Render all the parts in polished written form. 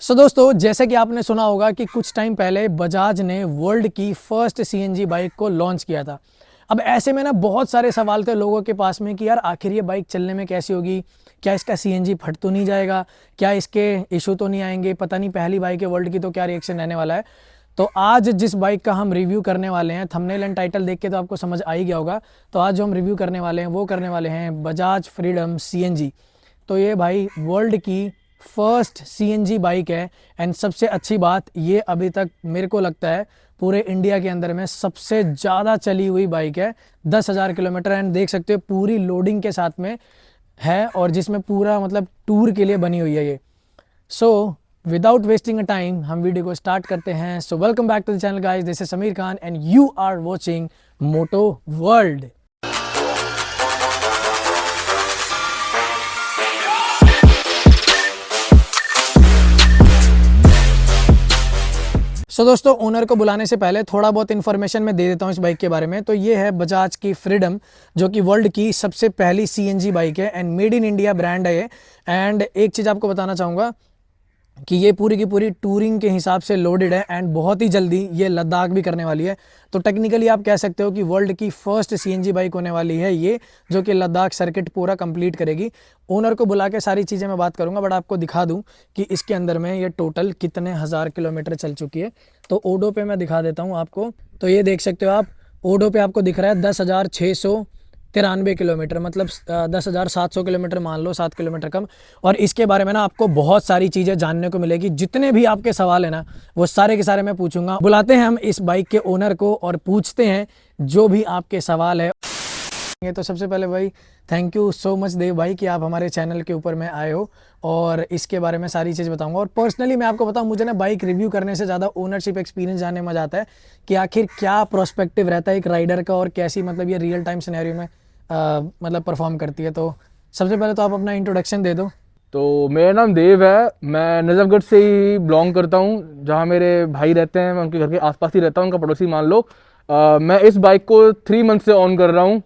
दोस्तों, जैसे कि आपने सुना होगा कि कुछ टाइम पहले बजाज ने वर्ल्ड की फर्स्ट सीएनजी बाइक को लॉन्च किया था। अब ऐसे में ना बहुत सारे सवाल थे लोगों के पास में कि यार आखिर ये बाइक चलने में कैसी होगी, क्या इसका सीएनजी फट तो नहीं जाएगा, क्या इसके इशू तो नहीं आएंगे, पता नहीं पहली बाइक है वर्ल्ड की तो क्या रिएक्शन रहने वाला है। तो आज जिस बाइक का हम रिव्यू करने वाले हैं, थंबनेल एंड टाइटल देख के तो आपको समझ आ ही गया होगा। तो आज जो हम रिव्यू करने वाले हैं वो करने वाले हैं बजाज फ्रीडम सीएनजी। तो ये भाई वर्ल्ड की फर्स्ट सीएनजी बाइक है। एंड सबसे अच्छी बात, ये अभी तक मेरे को लगता है पूरे इंडिया के अंदर में सबसे ज़्यादा चली हुई बाइक है, 10,000 किलोमीटर। एंड देख सकते हो पूरी लोडिंग के साथ में है और जिसमें पूरा मतलब टूर के लिए बनी हुई है ये। So without wasting a time हम वीडियो को स्टार्ट करते हैं। So welcome back to the channel guys, this is Sameer Khan and you are watching Moto World. दोस्तों, ओनर को बुलाने से पहले थोड़ा बहुत इन्फॉर्मेशन मैं दे देता हूँ इस बाइक के बारे में। तो ये है बजाज की फ्रीडम, जो कि वर्ल्ड की सबसे पहली सीएनजी बाइक है and made in India brand है ये। एंड एक चीज़ आपको बताना चाहूँगा कि ये पूरी की पूरी टूरिंग के हिसाब से लोडेड है एंड बहुत ही जल्दी ये लद्दाख भी करने वाली है। तो टेक्निकली आप कह सकते हो कि वर्ल्ड की फर्स्ट सीएनजी बाइक होने वाली है ये, जो कि लद्दाख सर्किट पूरा कंप्लीट करेगी। ओनर को बुला के सारी चीज़ें मैं बात करूंगा, बट आपको दिखा दूं कि इसके अंदर में ये टोटल कितने हज़ार किलोमीटर चल चुकी है। तो ओडो पे मैं दिखा देता हूँ आपको। तो ये देख सकते हो आप, ओडो पे आपको दिख रहा है 10,693 किलोमीटर, मतलब 10,700 किलोमीटर मान लो, 7 किलोमीटर कम। और इसके बारे में ना आपको बहुत सारी चीज़ें जानने को मिलेगी। जितने भी आपके सवाल है ना वो सारे के सारे मैं पूछूंगा। बुलाते हैं हम इस बाइक के ओनर को और पूछते हैं जो भी आपके सवाल है। तो सबसे पहले भाई थैंक यू सो मच देव भाई कि आप हमारे चैनल के ऊपर में आए हो और इसके बारे में सारी चीज़ बताऊंगा। और पर्सनली मैं आपको बताऊं, मुझे ना बाइक रिव्यू करने से ज़्यादा ओनरशिप एक्सपीरियंस जानने में मजा आता है कि आखिर क्या प्रोस्पेक्टिव रहता है एक राइडर का और कैसी मतलब ये रियल टाइम सिनेरियो में मतलब परफॉर्म करती है। तो सबसे पहले तो आप अपना इंट्रोडक्शन दे दो। तो मेरा नाम देव है। मैं नजफगढ़ से ही बिलोंग करता हूँ, जहाँ मेरे भाई रहते हैं। मैं उनके घर के आसपास ही रहता हूँ, उनका पड़ोसी मान लो। मैं इस बाइक को 3 मंथ से ऑन कर रहा हूँ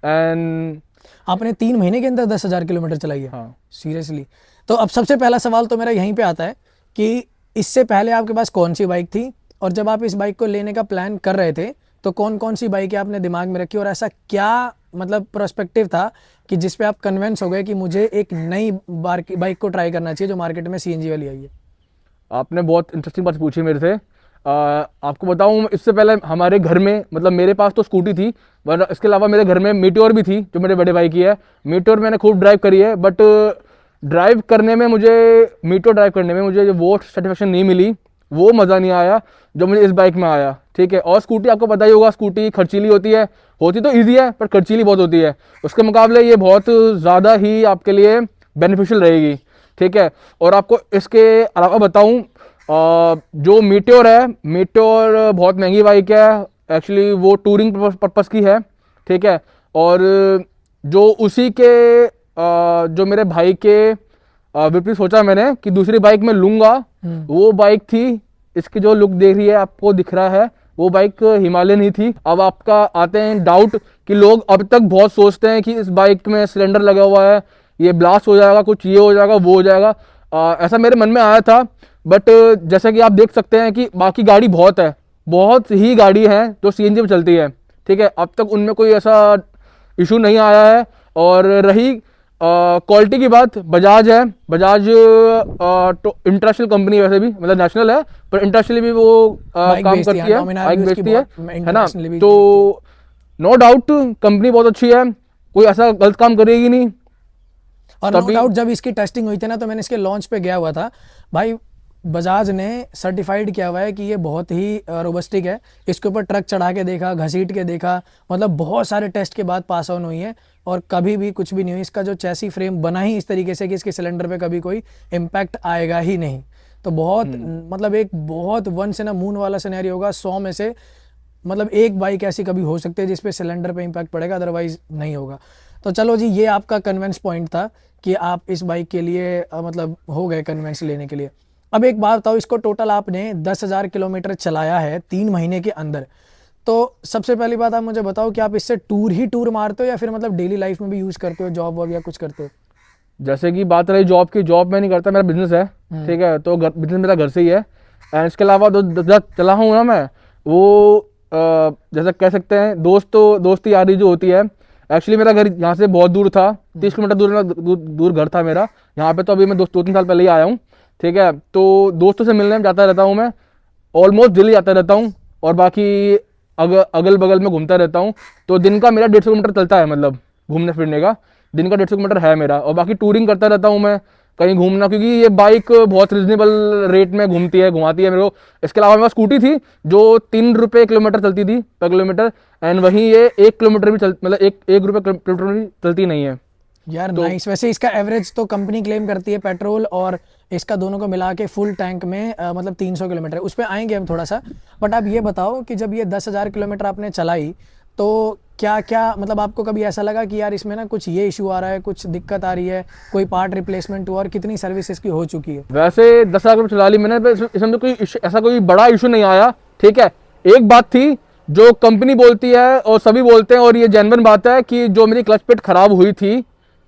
एंड आपने 3 महीने के अंदर 10,000 किलोमीटर चलाई है? हाँ। सीरियसली? तो अब सबसे पहला सवाल तो मेरा यहीं पे आता है कि इससे पहले आपके पास कौन सी बाइक थी, और जब आप इस बाइक को लेने का प्लान कर रहे थे तो कौन कौन सी बाइकें आपने दिमाग में रखी, और ऐसा क्या मतलब पर्सपेक्टिव था कि जिस पे आप कन्विंस हो गए कि मुझे एक नई बाइक को ट्राई करना चाहिए जो मार्केट में सीएनजी वाली आई है? आपने बहुत इंटरेस्टिंग बात पूछी मेरे से। आपको बताऊँ, इससे पहले हमारे घर में, मतलब मेरे पास तो स्कूटी थी, वरना इसके अलावा मेरे घर में मीटियोर भी थी जो मेरे बड़े भाई की है। मीटियोर मैंने खूब ड्राइव करी है, बट ड्राइव करने में मुझे मीटियोर ड्राइव करने में मुझे वो सेटिस्फेक्शन नहीं मिली, वो मज़ा नहीं आया जो मुझे इस बाइक में आया। ठीक है। और स्कूटी आपको पता ही होगा, स्कूटी खर्चीली होती है, होती तो ईजी है पर खर्चीली बहुत होती है। उसके मुकाबले ये बहुत ज़्यादा ही आपके लिए बेनिफिशियल रहेगी। ठीक है। और आपको इसके अलावा बताऊं, जो मीटियोर है, मीटियोर बहुत महंगी बाइक है एक्चुअली, वो टूरिंग पर्पज़ की है। ठीक है। और जो उसी के जो मेरे भाई के विपरीत सोचा मैंने कि दूसरी बाइक मैं लूँगा, वो बाइक थी, इसकी जो लुक देख रही है आपको दिख रहा है, वो बाइक हिमालयन ही थी। अब आपका आते हैं डाउट कि लोग अब तक बहुत सोचते हैं कि इस बाइक में सिलेंडर लगा हुआ है, ये ब्लास्ट हो जाएगा, कुछ ये हो जाएगा, वो हो जाएगा। ऐसा मेरे मन में आया था, बट जैसा कि आप देख सकते हैं कि बाकी गाड़ी बहुत है, बहुत ही गाड़ी है जो सीएनजी में चलती है। ठीक है। अब तक उनमें कोई ऐसा इशू नहीं आया है। और रही क्वालिटी की बात, बजाज है। बजाज तो इंटरनेशनल कंपनी, वैसे भी मतलब नेशनल है पर इंटरनेशनली भी वो काम करती है, बाइक बेचती है ना। तो नो डाउट कंपनी बहुत अच्छी है, कोई ऐसा गलत काम करेगी नहीं। और नो डाउट जब इसकी टेस्टिंग हुई थी ना, तो मैंने इसके लॉन्च पे गया हुआ था भाई। बजाज ने सर्टिफाइड किया हुआ है कि ये बहुत ही रोबस्टिक है। इसके ऊपर ट्रक चढ़ा के देखा, घसीट के देखा, मतलब बहुत सारे टेस्ट के बाद पास ऑन हुई है और कभी भी कुछ भी नहीं हुई। इसका जो चैसी फ्रेम बना ही इस तरीके से कि इसके सिलेंडर पे कभी कोई इम्पैक्ट आएगा ही नहीं। तो बहुत मतलब एक बहुत वंस इन अ मून वाला सिनेरियो होगा। 100 में से मतलब एक बाइक ऐसी कभी हो सकती है जिसपे सिलेंडर पे इम्पैक्ट पड़ेगा, अदरवाइज नहीं होगा। तो चलो जी, ये आपका कन्वेंस पॉइंट था कि आप इस बाइक के लिए मतलब हो गए कन्वेंस लेने के लिए। अब एक बात बताओ, इसको टोटल आपने 10,000 किलोमीटर चलाया है 3 महीने के अंदर। तो सबसे पहली बात आप मुझे बताओ कि आप इससे टूर ही टूर मारते हो या फिर मतलब डेली लाइफ में भी यूज़ करते हो, जॉब वॉब या कुछ करते हो? जैसे कि बात रही जॉब की, जॉब मैं नहीं करता, मेरा बिजनेस है, ठीक है, तो बिजनेस मेरा घर से ही है। एंड इसके अलावा जब चला हूँ ना मैं, वो जैसे कह सकते हैं दोस्ती यारी जो होती है। एक्चुअली मेरा घर यहाँ से बहुत दूर था, 30 किलोमीटर दूर घर था मेरा। यहाँ पे तो अभी मैं 2-3 साल पहले ही आया हूँ, ठीक है। तो दोस्तों से मिलने जाता रहता हूँ मैं, ऑलमोस्ट डेली जाता रहता हूँ, और बाकी अगल बगल में घूमता रहता हूँ। तो दिन का मेरा 150 किलोमीटर चलता है, मतलब घूमने फिरने का दिन का 150 किलोमीटर है मेरा। और बाकी टूरिंग करता रहता हूँ मैं, कहीं घूमना, क्योंकि ये बाइक बहुत रिजनेबल रेट में घुमाती है मेरे को। इसके अलावा मेरे पास स्कूटी थी जो 3 रुपये किलोमीटर चलती थी पर किलोमीटर, एंड वहीं ये 1 किलोमीटर भी मतलब 1 रुपये किलोमीटर भी चलती नहीं है। यार नाइस। वैसे इसका एवरेज तो कंपनी क्लेम करती है पेट्रोल और इसका दोनों को मिला के फुल टैंक में मतलब 300 किलोमीटर, उस पर आएंगे हम थोड़ा सा। बट आप ये बताओ कि जब ये 10,000 किलोमीटर आपने चलाई तो क्या क्या मतलब आपको कभी ऐसा लगा कि यार इसमें ना कुछ ये इशू आ रहा है, कुछ दिक्कत आ रही है, कोई पार्ट रिप्लेसमेंट हुआ, और कितनी सर्विस इसकी हो चुकी है? वैसे 10,000 किलोमीटर चला ली मैंने, तो इसमें तो कोई ऐसा कोई बड़ा इशू नहीं आया, ठीक है। एक बात थी जो कंपनी बोलती है और सभी बोलते हैं, और ये जेन्युइन बात है, कि जो मेरी क्लच प्लेट खराब हुई थी,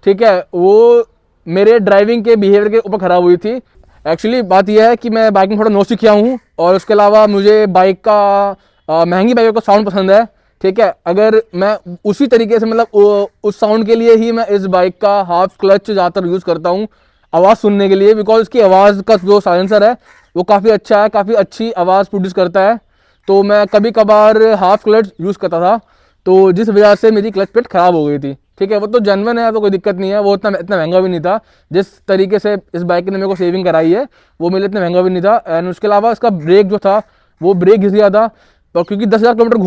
ठीक है, वो मेरे ड्राइविंग के बिहेवियर के ऊपर खराब हुई थी। एक्चुअली बात यह है कि मैं बाइकिंग थोड़ा नौ सीखा हूँ, और उसके अलावा मुझे बाइक का महंगी बाइकों का साउंड पसंद है, ठीक है। अगर मैं उसी तरीके से मतलब उस साउंड के लिए ही मैं इस बाइक का हाफ क्लच ज़्यादातर यूज़ करता हूँ, आवाज़ सुनने के लिए, बिकॉज इसकी आवाज़ का जो साइलेंसर है वो काफ़ी अच्छा है, काफ़ी अच्छी आवाज़ प्रोड्यूस करता है। तो मैं कभी कभार हाफ क्लच यूज़ करता था, तो जिस वजह से मेरी क्लच प्लेट ख़राब हो गई थी, ठीक है। वो तो जेन्युइन है, तो कोई दिक्कत नहीं है, वो इतना महंगा भी नहीं था। जिस तरीके से इस बाइक ने मेरे को सेविंग कराई है वो मेरे लिए इतना महंगा भी नहीं था। एंड उसके अलावा इसका ब्रेक जो था वो ब्रेक घिस गया था, तो क्योंकि 10,000 किलोमीटर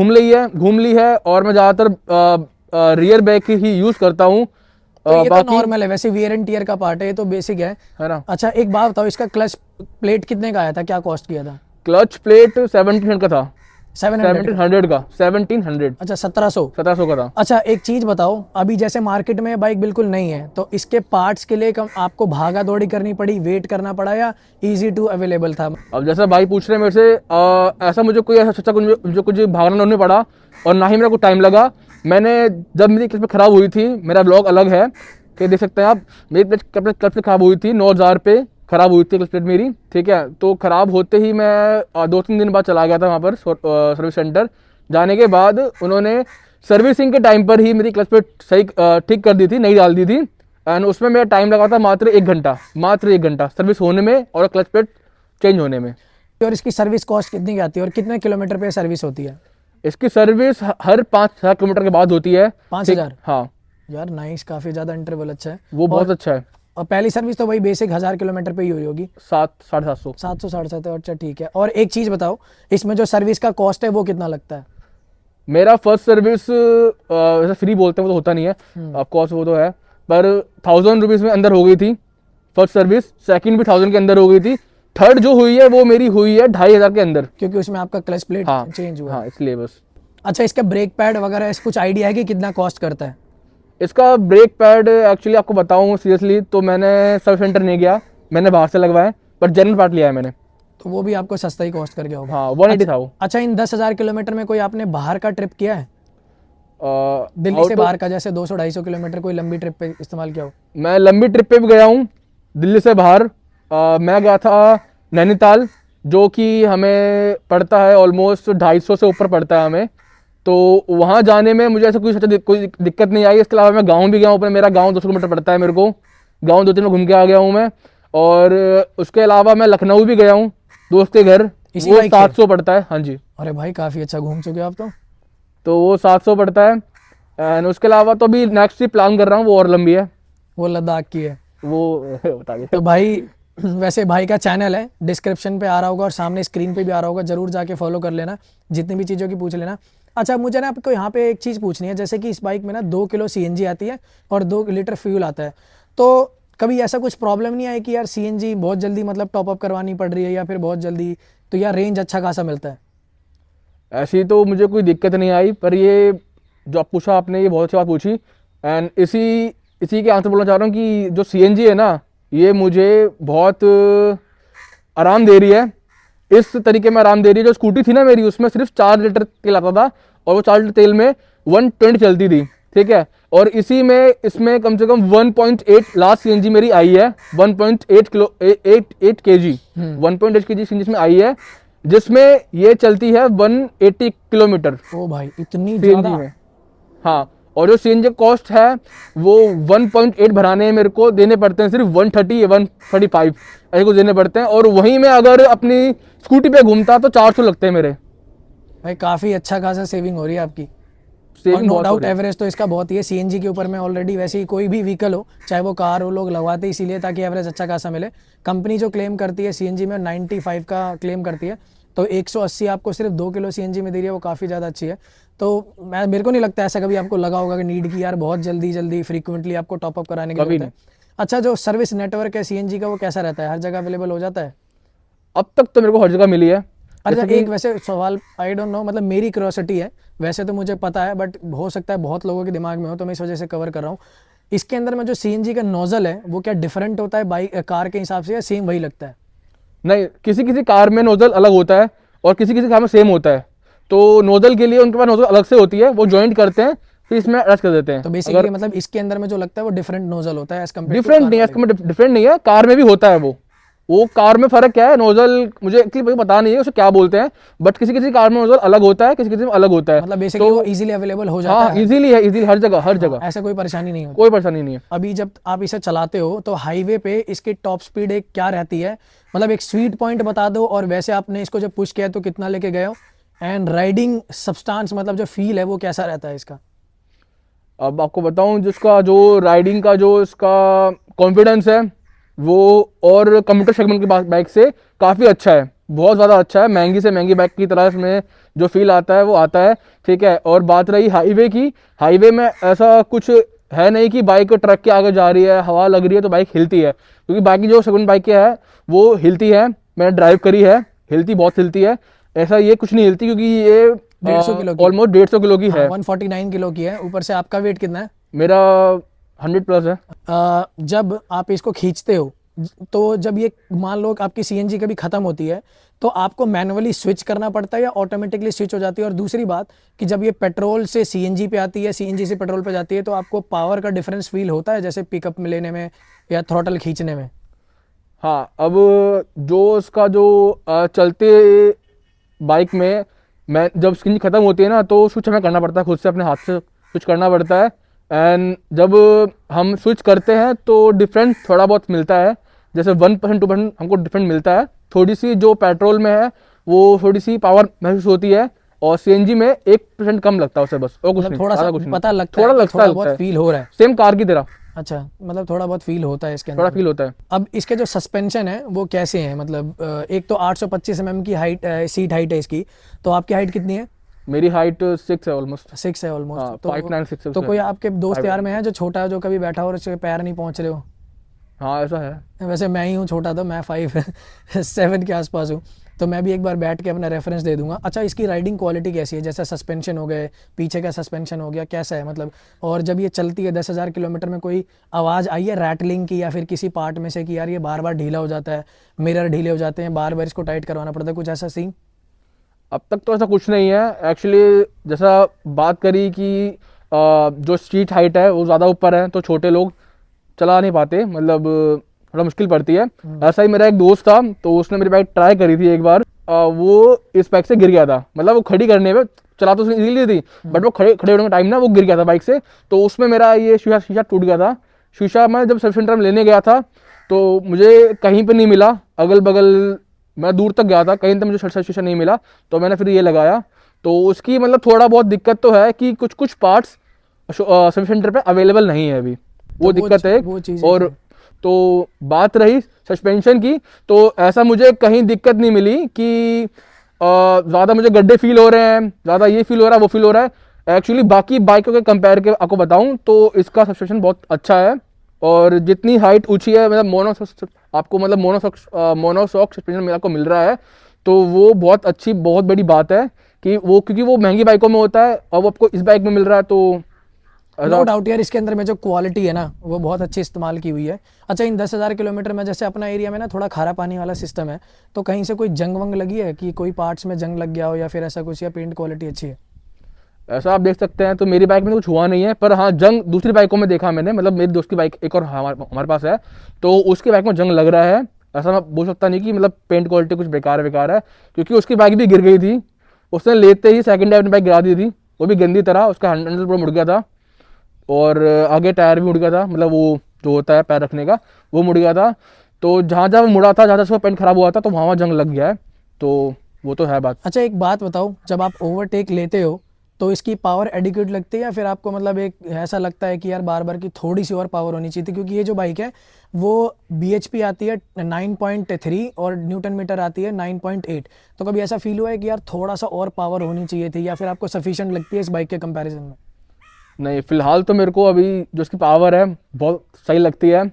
घूम ली है, और मैं ज़्यादातर रियर बैक ही यूज़ करता हूँ। तो ये तो नॉर्मल है, वैसे वियर एंड टियर का पार्ट है, ये तो बेसिक है ना। अच्छा एक बात बताओ, इसका क्लच प्लेट कितने का आया था, क्या कॉस्ट किया था? क्लच प्लेट 1700 का था। 700 का 1700। अच्छा 1700 का था। अच्छा एक चीज बताओ, अभी जैसे मार्केट में बाइक बिल्कुल नहीं है, तो इसके पार्ट्स के लिए आपको भागा दौड़ी करनी पड़ी, वेट करना पड़ा, या इजी टू अवेलेबल था? अब जैसा भाई पूछ रहे हैं मेरे से, ऐसा मुझे कोई ऐसा कुछ भागना नहीं पड़ा, और ना ही मेरा कुछ टाइम लगा। मैंने जब मेरी क्लच खराब हुई थी, मेरा ब्लॉग अलग है, कि देख सकते हैं आप, मेरी क्लच खराब हुई थी 9,000 पे खराब हुई थी क्लच प्लेट मेरी, ठीक है। तो खराब होते ही मैं 2-3 दिन बाद चला गया था वहाँ पर सर्विस सेंटर। जाने के बाद उन्होंने सर्विसिंग के टाइम पर ही मेरी क्लच प्लेट सही ठीक कर दी थी, नई डाल दी थी। एंड उसमें मेरा टाइम लगा था मात्र 1 घंटा सर्विस होने में और क्लच प्लेट चेंज होने में। और इसकी सर्विस कॉस्ट कितनी की आती है और कितने किलोमीटर पे सर्विस होती है? इसकी सर्विस हर 5,000 किलोमीटर के बाद होती है। 5,000? हाँ यार नाइस, काफी ज्यादा इंटरवल अच्छा है, वो बहुत अच्छा है। और पहली सर्विस तो वही बेसिक 1,000 किलोमीटर पे ही हुई होगी, 700-750। 700 750। अच्छा ठीक है। और एक चीज बताओ, इसमें जो सर्विस का कॉस्ट है वो कितना लगता है? मेरा फर्स्ट सर्विस वैसे फ्री बोलते हैं, वो तो होता नहीं है, ऑफकोर्स वो तो है, पर 1,000 रुपीज़ में अंदर हो गई थी फर्स्ट सर्विस। सेकंड भी 1,000 के अंदर हो गई थी। थर्ड जो हुई है वो मेरी हुई है 2,500 के अंदर, क्योंकि उसमें आपका क्लच प्लेट चेंज हुआ। हाँ इसलिए बस। अच्छा इसका ब्रेक पैड वगैरह कुछ आइडिया है कि कितना कॉस्ट करता है? इसका ब्रेक पैड एक्चुअली आपको बताऊं सीरियसली, तो मैंने सर्विस सेंटर नहीं गया, मैंने बाहर से लगवाए, पर जनरल पार्ट लिया है मैंने, तो वो भी आपको सस्ता ही कॉस्ट कर गया होगा। हाँ 180 था वो। अच्छा इन 10,000 किलोमीटर में कोई आपने बाहर का ट्रिप किया है? दिल्ली से बाहर का, जैसे 200-250 किलोमीटर कोई लंबी ट्रिप पे इस्तेमाल किया हो? मैं लंबी ट्रिप पे भी गया हूँ दिल्ली से बाहर। मैं गया था नैनीताल, जो कि हमें पड़ता है ऑलमोस्ट 250 से ऊपर पड़ता है हमें। तो वहाँ जाने में मुझे ऐसा कोई दिक्कत नहीं आई। इसके अलावा मैं गाँव भी गया हूँ, मेरा गाँव 200 किलोमीटर पड़ता है मेरे को, गाँव 2-3 में घूम के आ गया हूँ मैं। और उसके अलावा मैं लखनऊ भी गया हूँ दोस्त के घर, वो 700 पड़ता है। हाँ जी। अरे भाई काफ़ी अच्छा घूम चुके हो आप तो वो 700 पड़ता है। एंड उसके अलावा तो अभी नेक्स्ट ट्रिप प्लान कर रहा हूँ, वो और लंबी है, वो लद्दाख की है, वो बता दिया। तो भाई वैसे भाई का चैनल है, डिस्क्रिप्शन पे आ रहा होगा और सामने स्क्रीन पे भी आ रहा होगा, जरूर जाके फॉलो कर लेना, जितनी भी चीज़ों की पूछ लेना। अच्छा मुझे ना आपको यहाँ पे एक चीज़ पूछनी है, जैसे कि इस बाइक में ना 2 किलो CNG आती है और 2 लीटर फ्यूल आता है, तो कभी ऐसा कुछ प्रॉब्लम नहीं आई कि यार CNG बहुत जल्दी मतलब टॉपअप करवानी पड़ रही है या फिर बहुत जल्दी, तो यार रेंज अच्छा खासा मिलता है? ऐसी तो मुझे कोई दिक्कत नहीं आई, पर ये जो आप पूछा आपने, ये बहुत अच्छी बात पूछी। एंड इसी के आंसर बोलना चाह रहा हूँ कि जो CNG है ना, ये मुझे बहुत आराम दे रही है। इस तरीके में आराम दे रही है, जो स्कूटी थी ना मेरी, उसमें सिर्फ 4 लीटर तेल आता था और वो 4 लीटर तेल में 120 चलती थी, ठीक है। और इसी में इसमें कम से कम 1.8 लास्ट सीएनजी मेरी आई है, 1.8 किलो 8 केजी 1.8 केजी सीएनजी इसमें आई है, जिसमें ये चलती है 180 किलोमीटर ओ भाई इतनी सीएनजी ज्यादा। में। हाँ, और जो सीएनजी कॉस्ट है वो 1.8 भराने मेरे को देने पड़ते हैं सिर्फ 130 या 135 ऐसे कुछ देने पड़ते हैं, और वहीं में अगर अपनी स्कूटी पे घूमता तो 400 लगते हैं मेरे। भाई काफी अच्छा खासा सेविंग हो रही है आपकी। और सेविंग नो बहुत हो डाउट रही है। एवरेज तो इसका बहुत ही है सीएनजी के ऊपर में ऑलरेडी। वैसे ही कोई भी व्हीकल हो, चाहे वो कार हो, लोग लगवाते इसीलिए ताकि एवरेज अच्छा खासा मिले। कंपनी जो क्लेम करती है सीएनजी में 95 का क्लेम करती है, तो 180 आपको सिर्फ 2 किलो सीएनजी में दे रही है, वो काफ़ी ज़्यादा अच्छी है। तो मेरे को नहीं लगता ऐसा कभी आपको लगा होगा कि नीड की यार बहुत जल्दी फ्रीक्वेंटली आपको टॉपअप कराने की कभी जरूरत है। अच्छा, जो सर्विस नेटवर्क है सीएनजी का वो कैसा रहता है, हर जगह अवेलेबल हो जाता है? अब तक तो मेरे को हर जगह मिली है। अच्छा, जैसे कि एक वैसे सवाल, आई डोंट नो, मतलब मेरी क्यूरियोसिटी है, वैसे तो मुझे पता है बट हो सकता है बहुत लोगों के दिमाग में हो, तो मैं इस वजह से कवर कर रहा हूँ। इसके अंदर में जो सीएनजी का नोजल है वो क्या डिफरेंट होता है बाइक कार के हिसाब से, या सेम वही लगता है? नहीं, किसी किसी कार में नोजल अलग होता है और किसी किसी कार में सेम होता है। तो नोजल के लिए उनके पास नोजल अलग से होती है, वो जॉइंट करते हैं फिर इसमें अटैच कर देते हैं। तो बेसिकली मतलब इसके अंदर में जो लगता है वो डिफरेंट नोजल होता है एज कम्पेयर टू डिफरेंट नहीं है, इसमें डिफरेंट नहीं है, कार में भी होता है वो कार में फर्क क्या है, नोजल मुझे एक्चुअली पता नहीं है उसे क्या बोलते हैं, बट किसी किसी कार में नोजल अलग होता है, किसी किसी में अलग होता है। मतलब बेसिकली वो इजीली अवेलेबल हो जाता हाँ, है। इजीली है, इजीली हर जगह, हर जगह ऐसा कोई परेशानी नहीं होती। कोई परेशानी नहीं है। अभी जब आप इसे चलाते हो तो हाईवे पे इसकी टॉप स्पीड एक क्या रहती है, मतलब एक स्वीट पॉइंट बता दो, और वैसे आपने इसको जब पुश किया तो कितना लेके गए हो, एंड राइडिंग सब्सटेंस मतलब जो फील है वो कैसा रहता है इसका? अब आपको बताऊं, जिसका जो राइडिंग का जो इसका कॉन्फिडेंस है वो और कंप्यूटर सेगमेंट की बाइक से काफ़ी अच्छा है, बहुत ज़्यादा अच्छा है। महंगी से महंगी बाइक की तरह इसमें जो फील आता है वो आता है, ठीक है। और बात रही हाईवे की, हाईवे में ऐसा कुछ है नहीं कि बाइक ट्रक के आगे जा रही है, हवा लग रही है तो बाइक हिलती है, क्योंकि बाकी जो सेगमेंट बाइकें हैं वो हिलती है, मैंने ड्राइव करी है, हिलती, बहुत हिलती है। ऐसा ये कुछ नहीं हिलती, क्योंकि ये 150 किलो की, ऑलमोस्ट 150 किलो की है। 149 किलो की है। ऊपर से आपका वेट कितना है? मेरा 100 प्लस है। जब आप इसको खींचते हो तो जब ये मान लो आपकी सीएनजी कभी ख़त्म होती है तो आपको मैनुअली स्विच करना पड़ता है या ऑटोमेटिकली स्विच हो जाती है? और दूसरी बात कि जब ये पेट्रोल से सीएनजी पे आती है, सीएनजी से पेट्रोल पे जाती है, तो आपको पावर का डिफरेंस फील होता है जैसे पिकअप में लेने में या थ्रॉटल खींचने में? हाँ, अब जो इसका जो चलते बाइक में मैं जब स्क्रीन खत्म होती है ना तो स्विच हमें करना पड़ता है, खुद से अपने हाथ से स्विच करना पड़ता है। एंड जब हम स्विच करते हैं तो डिफरेंट थोड़ा बहुत मिलता है, जैसे 1% 2% हमको डिफरेंट मिलता है। थोड़ी सी जो पेट्रोल में है वो थोड़ी सी पावर महसूस होती है, और सीएनजी में 1% कम लगता है उसे, बस और कुछ मतलब नहीं, थोड़ा सा ज़्यादा कुछ नहीं। पता लगता थोड़ा है, लगता थोड़ा है, बहुत फील हो रहा है। सेम कार की तरह अच्छा, मतलब थोड़ा बहुत फील होता है इसके थोड़ा अंदर। फील होता है। अब इसके जो सस्पेंशन है वो कैसे हैं, मतलब एक तो 825 mm की हाइट, सीट हाइट है इसकी, तो आपकी हाइट कितनी है? मेरी हाइट 6 है ऑलमोस्ट। 6 है ऑलमोस्ट। हाँ, तो 5'9" 6" तो कोई आपके दोस्त 5'9" यार में है जो छोटा है, जो कभी बैठा हो और उसके पैर नहीं पहुंच रहे हो? हाँ, ऐसा है। वैसे मैं ही हूँ छोटा, तो मैं 5'7" के आसपास हूँ, तो मैं भी एक बार बैठ के अपना रेफरेंस दे दूंगा। अच्छा, इसकी राइडिंग क्वालिटी कैसी है, जैसे सस्पेंशन हो गए, पीछे का सस्पेंशन हो गया, कैसा है मतलब? और जब ये चलती है 10,000 किलोमीटर में, कोई आवाज़ आई है रैटलिंग की या फिर किसी पार्ट में से कि यार ये बार बार ढीला हो जाता है, मिरर ढीले हो जाते हैं, बार बार इसको टाइट करवाना पड़ता है, कुछ ऐसा सीन? अब तक तो ऐसा कुछ नहीं है एक्चुअली। जैसा बात करी कि जो सीट हाइट है वो ज़्यादा ऊपर है तो छोटे लोग चला नहीं पाते, मतलब थोड़ा मुश्किल पड़ती है। ऐसा ही मेरा एक दोस्त था, तो उसने मेरी बाइक ट्राई करी थी एक बार, वो इस बाइक से गिर गया था, मतलब वो खड़ी करने में चला तो उसने इजीली थी, बट वो खड़े खड़े होने का टाइम ना वो गिर गया था बाइक से, तो उसमें मेरा ये शीशा शीशा टूट गया था। शीशा मैं जब सर्विस सेंटर में लेने गया था तो मुझे कहीं पे नहीं मिला, अगल बगल मैं दूर तक गया था, कहीं तक मुझे शीशा नहीं मिला, तो मैंने फिर ये लगाया। तो उसकी मतलब थोड़ा बहुत दिक्कत तो है कि कुछ कुछ पार्ट्स सर्विस सेंटर पे अवेलेबल नहीं है अभी, वो दिक्कत है। वो चीज़ और तो बात रही सस्पेंशन की, तो ऐसा मुझे कहीं दिक्कत नहीं मिली कि ज़्यादा मुझे गड्ढे फील हो रहे हैं, ज़्यादा ये फील हो रहा है, वो फील हो रहा है। एक्चुअली बाकी बाइकों के कंपेयर के आपको बताऊं तो इसका सस्पेंशन बहुत अच्छा है, और जितनी हाइट ऊंची है, मतलब आपको मतलब मोनोशॉक सस्पेंशन आपको मिल रहा है, तो वो बहुत अच्छी, बहुत बड़ी बात है कि वो, क्योंकि वो महंगी बाइकों में होता है और वो आपको इस बाइक में मिल रहा है, तो नो डाउट यार इसके अंदर में जो क्वालिटी है ना वो बहुत अच्छी इस्तेमाल की हुई है। अच्छा, इन 10,000 किलोमीटर में जैसे अपना एरिया में ना थोड़ा खारा पानी वाला सिस्टम है, तो कहीं से कोई जंग वंग लगी है कि कोई पार्ट्स में जंग लग गया हो या फिर ऐसा कुछ, या पेंट क्वालिटी अच्छी है? ऐसा आप देख सकते हैं। तो मेरी बाइक में कुछ हुआ नहीं है, पर हाँ जंग दूसरी बाइकों में देखा मैंने, मतलब मेरी दोस्त की बाइक एक और हमारे पास है, तो उसकी बाइक में जंग लग रहा है। ऐसा मैं बोल सकता नहीं कि मतलब पेंट क्वालिटी कुछ बेकार है, क्योंकि उसकी बाइक भी गिर गई थी। उसने लेते ही सेकंड टाइम अपनी बाइक गिरा दी थी, वो भी गंदी तरह। उसका हैंडल पूरा मुड़ गया था और आगे टायर भी मुड़ गया था, मतलब वो जो होता है पैर रखने का वो मुड़ गया था। तो जहाँ जहाँ वो मुड़ा था, जहाँ जहाँ उसका पेंट खराब हुआ था, तो वहाँ वहाँ जंग लग गया है। तो वो तो है बात। अच्छा एक बात बताओ, जब आप ओवरटेक लेते हो तो इसकी पावर एडिक्वेट लगती है या फिर आपको मतलब एक ऐसा लगता है कि यार बार बार की थोड़ी सी और पावर होनी चाहिए थी? क्योंकि ये जो बाइक है वो bhp आती है 9.3 और न्यूटन मीटर आती है 9.8। तो कभी ऐसा फील हुआ है कि यार थोड़ा सा और पावर होनी चाहिए थी, या फिर आपको सफिशिएंट लगती है इस बाइक के कंपैरिजन में? नहीं, फिलहाल तो मेरे को अभी जो उसकी पावर है बहुत सही लगती है।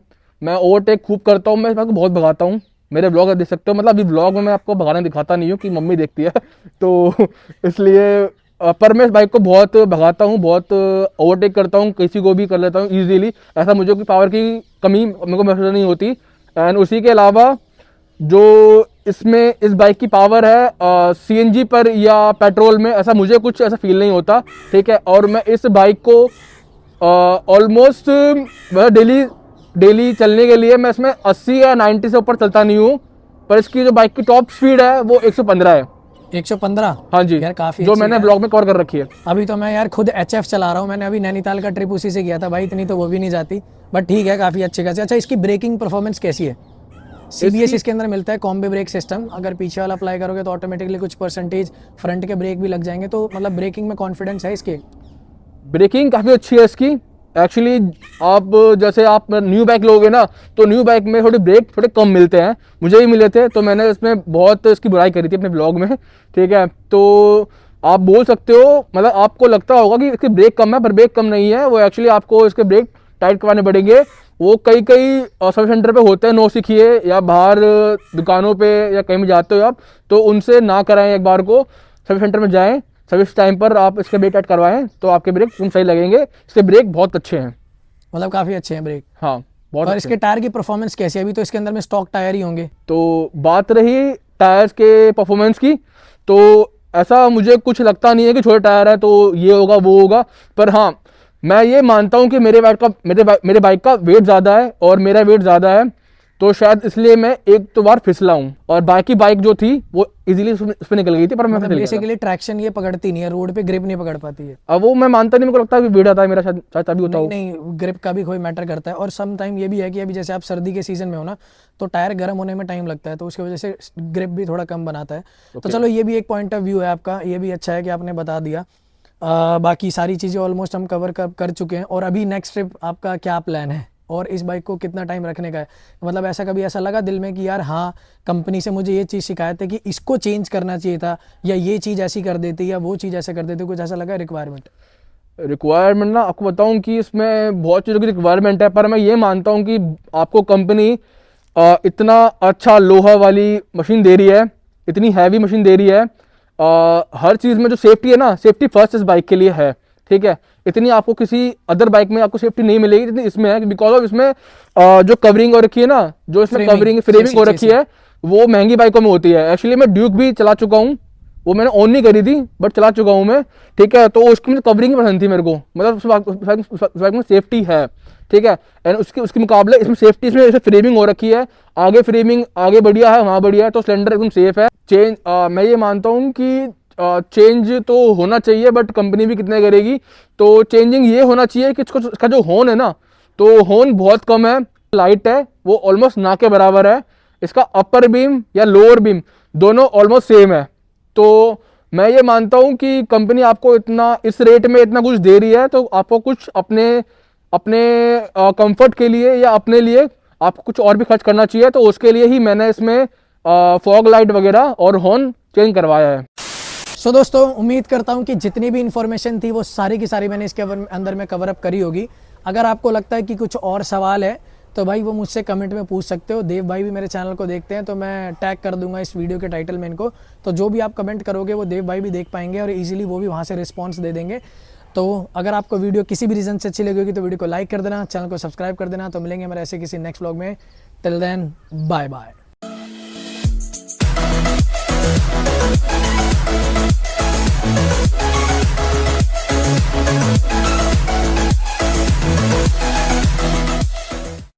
मैं ओवरटेक खूब करता हूँ, मैं इस बाइक को बहुत भगाता हूँ। मेरे ब्लॉग देख सकते हो, मतलब अभी ब्लॉग में मैं आपको भगाने दिखाता नहीं हूँ कि मम्मी देखती है तो इसलिए पर मैं इस बाइक को बहुत भगाता हूँ, बहुत ओवरटेक करता हूँ, किसी को भी कर लेता हूँ ईजिली। ऐसा मुझे कोई पावर की कमी मेरे को महसूस नहीं होती। एंड उसी के अलावा जो इसमें इस बाइक की पावर है सीएनजी पर या पेट्रोल में, ऐसा मुझे कुछ ऐसा फील नहीं होता, ठीक है। और मैं इस बाइक को ऑलमोस्ट डेली डेली चलने के लिए मैं इसमें 80 या 90 से ऊपर चलता नहीं हूँ, पर इसकी जो बाइक की टॉप स्पीड है वो 115 है। 115? हाँ जी, यार काफी जो अच्छी मैंने है। ब्लॉग में कवर कर रखी है। अभी तो मैं यार खुद HF चला रहा हूँ, मैंने अभी नैनीताल का ट्रिप उसी से किया था भाई, इतनी तो वो भी नहीं जाती, बट ठीक है काफी अच्छी खासी। अच्छा इसकी ब्रेकिंग परफॉर्मेंस कैसी है? CBS इसके अंदर मिलता है, कॉम्बे ब्रेक सिस्टम। अगर पीछे वाला अप्लाई करोगे तो ऑटोमेटिकली कुछ परसेंटेज फ्रंट के ब्रेक भी लग जाएंगे, तो मतलब ब्रेकिंग में कॉन्फिडेंस है इसके? ब्रेकिंग काफ़ी अच्छी है इसकी। एक्चुअली आप जैसे आप न्यू बाइक लोगे ना, तो न्यू बाइक में थोड़े ब्रेक थोड़े कम मिलते हैं, मुझे भी मिले थे, तो मैंने इसमें बहुत इसकी बुराई करी थी अपने ब्लॉग में, ठीक है। तो आप बोल सकते हो, मतलब आपको लगता होगा कि इसके ब्रेक कम है, पर ब्रेक कम नहीं है वो। एक्चुअली आपको इसके ब्रेक टाइट करवाने पड़ेंगे। वो कई सर्विस सेंटर पे होते हैं, नो सीखिए, या बाहर दुकानों पे या कहीं भी जाते हो आप, तो उनसे ना कराएं, एक बार को सर्विस सेंटर में जाएं, सर्विस टाइम पर आप इसके ब्रेक टाइट करवाएं, तो आपके ब्रेक तुम सही लगेंगे। इसके ब्रेक बहुत अच्छे हैं, मतलब काफी अच्छे हैं ब्रेक। हाँ बहुत और अच्छे इसके टायर की परफॉर्मेंस कैसी है? अभी तो इसके अंदर में स्टॉक टायर ही होंगे। तो बात रही टायर्स के परफॉर्मेंस की, तो ऐसा मुझे कुछ लगता नहीं है कि छोटे टायर है तो ये होगा वो होगा, पर हाँ मैं ये मानता हूँ कि मेरे बाइक का वेट ज़्यादा है और मेरा वेट ज़्यादा है, तो शायद इसलिए मैं एक तो बार फिसला हूँ, और बाकी बाइक जो थी वो इजीली उस पर निकल गई थी, पर मैं मतलब फिसल गया था। बेसिकली ट्रैक्शन ये पकड़ती नहीं है, रोड पे ग्रिप नहीं पकड़ पाती है। अब वो मैं मानता नहीं, मेरे को लगता है कि वेट आता है मेरा, शायद शायद तभी होता हो। नहीं नहीं, ग्रिप का भी कोई मैटर करता है। और सम टाइम ये भी है कि अभी जैसे आप सर्दी के सीजन में हो ना, तो टायर गर्म होने में टाइम लगता है, तो उसकी वजह से ग्रिप भी थोड़ा कम बनाता है। तो चलो ये भी एक पॉइंट ऑफ व्यू है आपका, ये भी अच्छा है कि आपने बता दिया। बाकी सारी चीज़ें ऑलमोस्ट हम कवर कर चुके हैं। और अभी नेक्स्ट ट्रिप आपका क्या प्लान है, और इस बाइक को कितना टाइम रखने का है? मतलब ऐसा कभी ऐसा लगा दिल में कि यार हाँ कंपनी से मुझे ये चीज़ शिकायत है कि इसको चेंज करना चाहिए था, या ये चीज़ ऐसी कर देती, या वो चीज़ ऐसा कर देती, कुछ ऐसा लगा रिक्वायरमेंट? रिक्वायरमेंट ना, आपको बताऊं कि इसमें बहुत चीज़ों की रिक्वायरमेंट है, पर मैं ये मानता हूं कि आपको कंपनी इतना अच्छा लोहा वाली मशीन दे रही है, इतनी हैवी मशीन दे रही है, हर चीज़ में जो सेफ्टी है ना, सेफ्टी फर्स्ट इस बाइक के लिए है, ठीक है। इतनी आपको किसी अदर बाइक में आपको सेफ्टी नहीं मिलेगी जितनी इसमें है, बिकॉज ऑफ इसमें जो कवरिंग हो रखी है ना, जो इसमें फ्रेमिंग हो रखी है, वो महंगी बाइकों में होती है। एक्चुअली मैं ड्यूक भी चला चुका हूँ, वो मैंने ऑन नहीं करी थी बट चला चुका हूँ मैं, ठीक है। तो उसकी मुझे कवरिंग पसंद थी मेरे को, मतलब उस बाइक में सेफ्टी है, ठीक है। एंड उसके मुकाबले इसमें सेफ्टी, इसमें फ्रेमिंग हो रखी है, आगे फ्रेमिंग आगे बढ़िया है, वहाँ बढ़िया है, तो सिलेंडर एकदम सेफ है। चेंज मैं ये मानता हूँ कि चेंज तो होना चाहिए, बट कंपनी भी कितने करेगी। तो चेंजिंग ये होना चाहिए कि इसका जो हॉर्न है ना, तो हॉर्न बहुत कम है, लाइट है, वो ऑलमोस्ट ना के बराबर है। इसका अपर बीम या लोअर बीम दोनों ऑलमोस्ट सेम है। तो मैं ये मानता हूँ कि कंपनी आपको इतना इस रेट में इतना कुछ दे रही है, तो आपको कुछ अपने कंफर्ट के लिए या अपने लिए आपको कुछ और भी खर्च करना चाहिए। तो उसके लिए ही मैंने इसमें फॉग लाइट वगैरह और हॉर्न चेंज करवाया है। सो दोस्तों, उम्मीद करता हूँ कि जितनी भी इन्फॉर्मेशन थी वो सारी की सारी मैंने इसके अंदर में कवर अप करी होगी। अगर आपको लगता है कि कुछ और सवाल है तो भाई वो मुझसे कमेंट में पूछ सकते हो। देव भाई भी मेरे चैनल को देखते हैं, तो मैं टैग कर दूंगा इस वीडियो के टाइटल में इनको, तो जो भी आप कमेंट करोगे वो देव भाई भी देख पाएंगे और इजीली वो भी वहाँ से रिस्पॉन्स दे देंगे। तो अगर आपको वीडियो किसी भी रीज़न से अच्छी लगी होगी तो वीडियो को लाइक कर देना, चैनल को सब्सक्राइब कर देना। तो मिलेंगे हमारे ऐसे किसी नेक्स्ट व्लॉग में। Till then, bye bye.